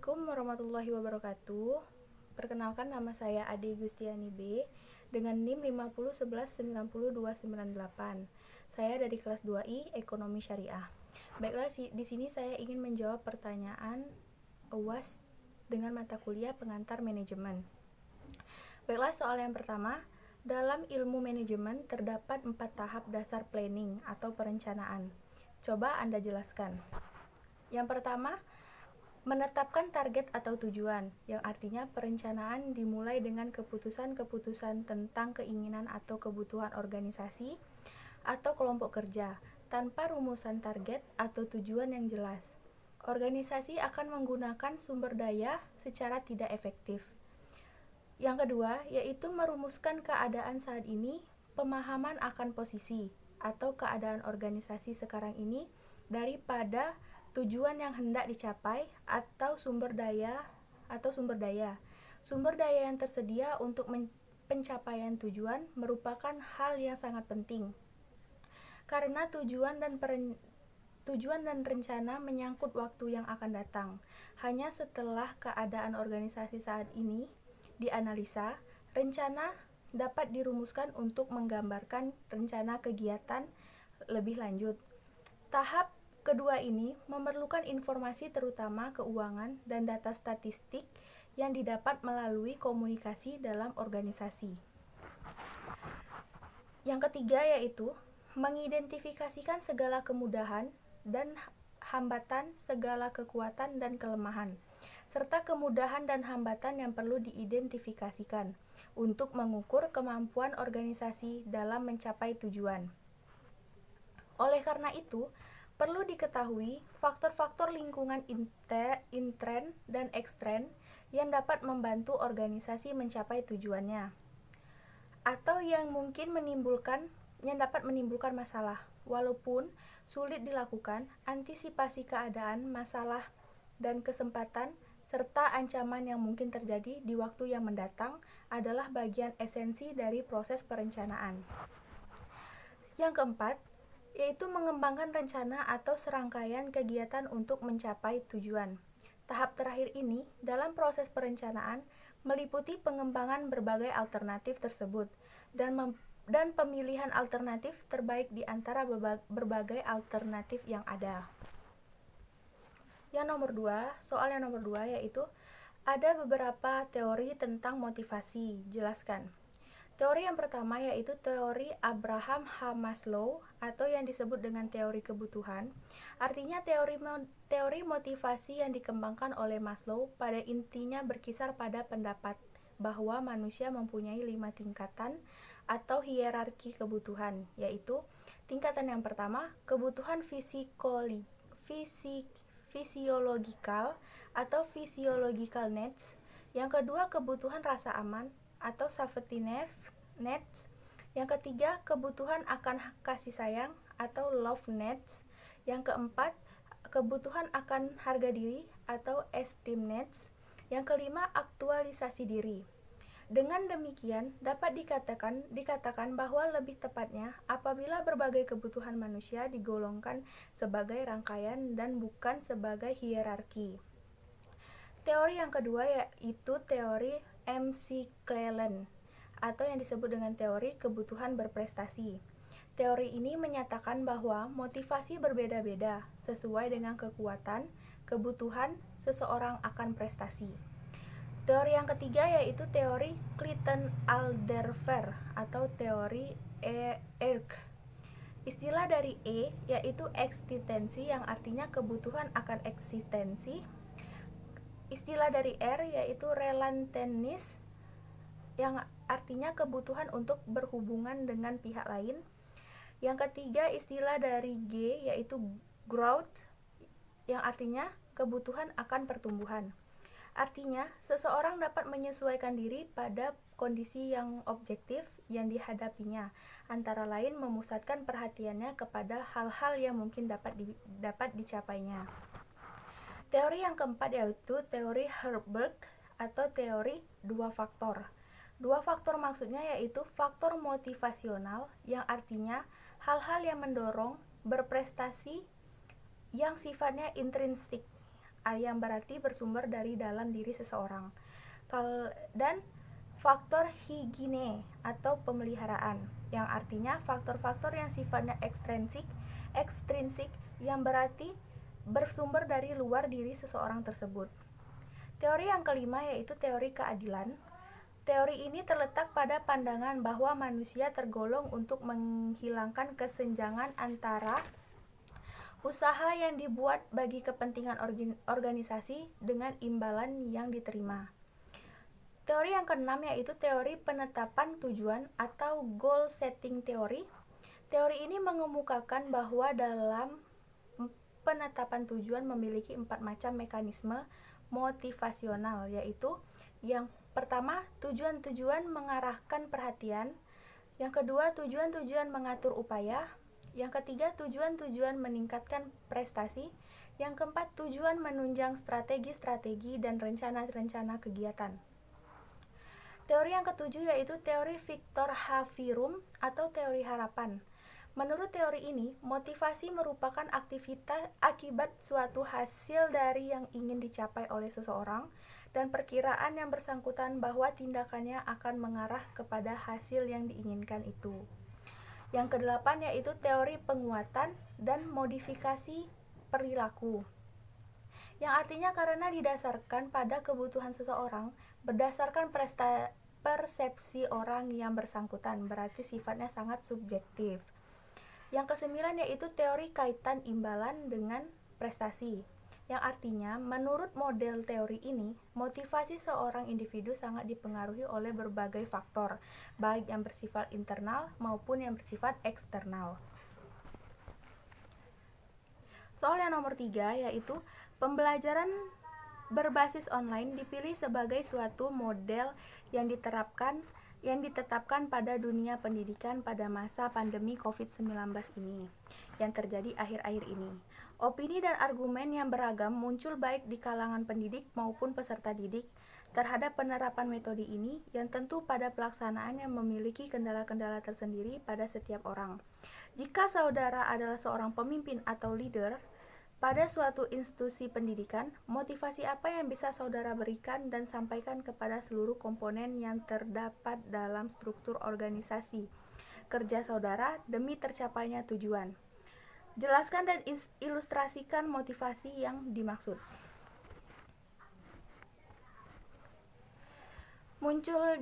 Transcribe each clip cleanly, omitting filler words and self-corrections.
Assalamualaikum warahmatullahi wabarakatuh. Perkenalkan, nama saya Ade Gustiani B dengan NIM 5011902998. Saya dari kelas 2I Ekonomi Syariah. Baiklah, di sini saya ingin menjawab pertanyaan UAS dengan mata kuliah pengantar manajemen. Baiklah, soal yang pertama, dalam ilmu manajemen terdapat 4 tahap dasar planning atau perencanaan. Coba Anda jelaskan. Yang pertama, menetapkan target atau tujuan, yang artinya perencanaan dimulai dengan keputusan-keputusan tentang keinginan atau kebutuhan organisasi atau kelompok kerja, tanpa rumusan target atau tujuan yang jelas. Organisasi akan menggunakan sumber daya secara tidak efektif. Yang kedua, yaitu merumuskan keadaan saat ini, pemahaman akan posisi atau keadaan organisasi sekarang ini daripada tujuan yang hendak dicapai atau sumber daya yang tersedia untuk pencapaian tujuan merupakan hal yang sangat penting karena tujuan dan rencana menyangkut waktu yang akan datang. Hanya setelah keadaan organisasi saat ini dianalisa, rencana dapat dirumuskan untuk menggambarkan rencana kegiatan lebih lanjut. Tahap kedua ini memerlukan informasi terutama keuangan dan data statistik yang didapat melalui komunikasi dalam organisasi. Yang ketiga yaitu mengidentifikasikan segala kemudahan dan hambatan, segala kekuatan dan kelemahan, serta kemudahan dan hambatan yang perlu diidentifikasikan untuk mengukur kemampuan organisasi dalam mencapai tujuan. Oleh karena itu, perlu diketahui faktor-faktor lingkungan intern dan ekstern yang dapat membantu organisasi mencapai tujuannya, atau yang dapat menimbulkan masalah. Walaupun sulit dilakukan, antisipasi keadaan, masalah, dan kesempatan serta ancaman yang mungkin terjadi di waktu yang mendatang adalah bagian esensi dari proses perencanaan. Yang keempat, yaitu mengembangkan rencana atau serangkaian kegiatan untuk mencapai tujuan. Tahap terakhir ini dalam proses perencanaan meliputi pengembangan berbagai alternatif tersebut dan pemilihan alternatif terbaik di antara berbagai alternatif yang ada. Soal yang nomor 2 yaitu ada beberapa teori tentang motivasi. Jelaskan. Teori yang pertama yaitu teori Abraham H. Maslow atau yang disebut dengan teori kebutuhan. Artinya teori motivasi yang dikembangkan oleh Maslow pada intinya berkisar pada pendapat bahwa manusia mempunyai 5 tingkatan atau hierarki kebutuhan, yaitu tingkatan yang pertama, kebutuhan fisiologikal atau physiological needs. Yang kedua, kebutuhan rasa aman atau safety needs. Yang ketiga, kebutuhan akan kasih sayang atau love needs. Yang keempat, kebutuhan akan harga diri atau esteem needs. Yang kelima, aktualisasi diri. Dengan demikian, dapat dikatakan bahwa lebih tepatnya apabila berbagai kebutuhan manusia digolongkan sebagai rangkaian dan bukan sebagai hierarki. Teori yang kedua yaitu teori McClellan atau yang disebut dengan teori kebutuhan berprestasi. Teori ini menyatakan bahwa motivasi berbeda-beda sesuai dengan kekuatan, kebutuhan seseorang akan prestasi. Teori yang ketiga yaitu teori Clayton-Alderfer atau teori ERK. Istilah dari E yaitu eksistensi yang artinya kebutuhan akan eksistensi. Istilah dari R yaitu relatedness yang artinya kebutuhan untuk berhubungan dengan pihak lain. Yang ketiga, istilah dari G yaitu growth yang artinya kebutuhan akan pertumbuhan. Artinya, seseorang dapat menyesuaikan diri pada kondisi yang objektif yang dihadapinya, antara lain memusatkan perhatiannya kepada hal-hal yang mungkin dapat dicapainya. Teori yang keempat yaitu teori Herbert atau teori 2 faktor. 2 faktor maksudnya yaitu faktor motivasional yang artinya hal-hal yang mendorong berprestasi yang sifatnya intrinsik yang berarti bersumber dari dalam diri seseorang. Dan faktor higiene atau pemeliharaan, yang artinya faktor-faktor yang sifatnya ekstrinsik yang berarti bersumber dari luar diri seseorang tersebut. Teori yang kelima yaitu teori keadilan. Teori ini terletak pada pandangan bahwa manusia tergolong untuk menghilangkan kesenjangan antara usaha yang dibuat bagi kepentingan organisasi dengan imbalan yang diterima. Teori yang keenam yaitu teori penetapan tujuan atau goal setting theory. Teori ini mengemukakan bahwa dalam penetapan tujuan memiliki 4 macam mekanisme motivasional, yaitu yang pertama, tujuan-tujuan mengarahkan perhatian. Yang kedua, tujuan-tujuan mengatur upaya. Yang ketiga, tujuan-tujuan meningkatkan prestasi. Yang keempat, tujuan menunjang strategi-strategi dan rencana-rencana kegiatan. Teori yang ketujuh yaitu teori Victor H. Virum atau teori harapan. Menurut teori ini, motivasi merupakan aktivitas akibat suatu hasil dari yang ingin dicapai oleh seseorang dan perkiraan yang bersangkutan bahwa tindakannya akan mengarah kepada hasil yang diinginkan itu. Yang kedelapan yaitu teori penguatan dan modifikasi perilaku, yang artinya karena didasarkan pada kebutuhan seseorang berdasarkan persepsi orang yang bersangkutan, berarti sifatnya sangat subjektif. Yang kesembilan yaitu teori kaitan imbalan dengan prestasi, yang artinya menurut model teori ini, motivasi seorang individu sangat dipengaruhi oleh berbagai faktor, baik yang bersifat internal maupun yang bersifat eksternal. Soal yang nomor 3 yaitu pembelajaran berbasis online dipilih sebagai suatu model yang ditetapkan pada dunia pendidikan pada masa pandemi COVID-19 ini yang terjadi akhir-akhir ini. Opini dan argumen yang beragam muncul baik di kalangan pendidik maupun peserta didik terhadap penerapan metode ini yang tentu pada pelaksanaannya memiliki kendala-kendala tersendiri pada setiap orang. Jika saudara adalah seorang pemimpin atau leader pada suatu institusi pendidikan, motivasi apa yang bisa saudara berikan dan sampaikan kepada seluruh komponen yang terdapat dalam struktur organisasi kerja saudara demi tercapainya tujuan? Jelaskan dan ilustrasikan motivasi yang dimaksud.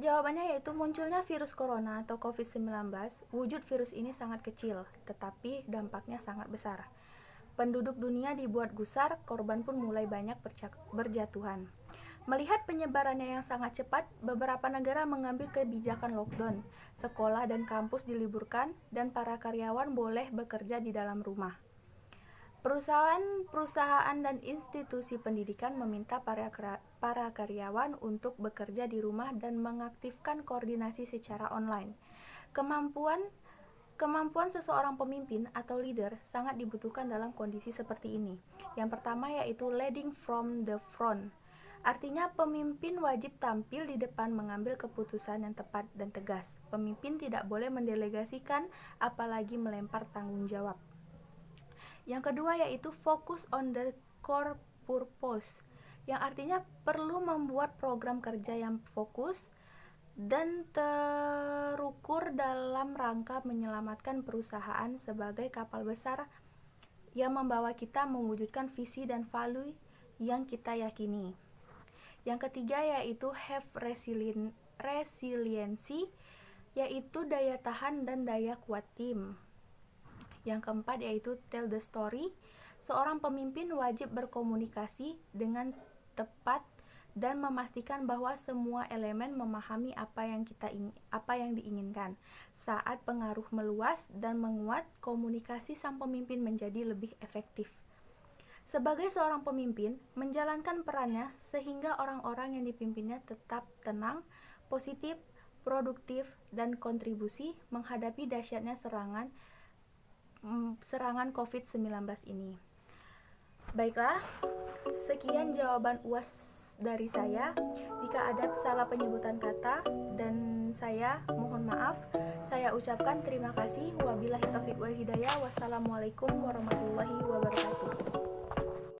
Jawabannya yaitu munculnya virus corona atau COVID-19. Wujud virus ini sangat kecil, tetapi dampaknya sangat besar. Penduduk dunia dibuat gusar, korban pun mulai banyak berjatuhan. Melihat penyebarannya yang sangat cepat, beberapa negara mengambil kebijakan lockdown, sekolah dan kampus diliburkan, dan para karyawan boleh bekerja di dalam rumah. Perusahaan dan institusi pendidikan meminta para karyawan untuk bekerja di rumah dan mengaktifkan koordinasi secara online. Kemampuan seseorang pemimpin atau leader sangat dibutuhkan dalam kondisi seperti ini. Yang pertama yaitu leading from the front. Artinya pemimpin wajib tampil di depan mengambil keputusan yang tepat dan tegas. Pemimpin tidak boleh mendelegasikan apalagi melempar tanggung jawab. Yang kedua yaitu focus on the core purpose. Yang artinya perlu membuat program kerja yang fokus dan terukur dalam rangka menyelamatkan perusahaan sebagai kapal besar yang membawa kita mewujudkan visi dan value yang kita yakini. Yang ketiga yaitu have resiliency, yaitu daya tahan dan daya kuat tim. Yang keempat yaitu tell the story. Seorang pemimpin wajib berkomunikasi dengan tepat dan memastikan bahwa semua elemen memahami apa yang diinginkan. Saat pengaruh meluas dan menguat, komunikasi sang pemimpin menjadi lebih efektif. Sebagai seorang pemimpin, menjalankan perannya sehingga orang-orang yang dipimpinnya tetap tenang, positif, produktif, dan kontribusi menghadapi dahsyatnya serangan COVID-19 ini. Baiklah, sekian jawaban UAS dari saya. Jika ada salah penyebutan kata dan saya mohon maaf. Saya ucapkan terima kasih. Wabillahi taufiq wal hidayah. Wassalamualaikum warahmatullahi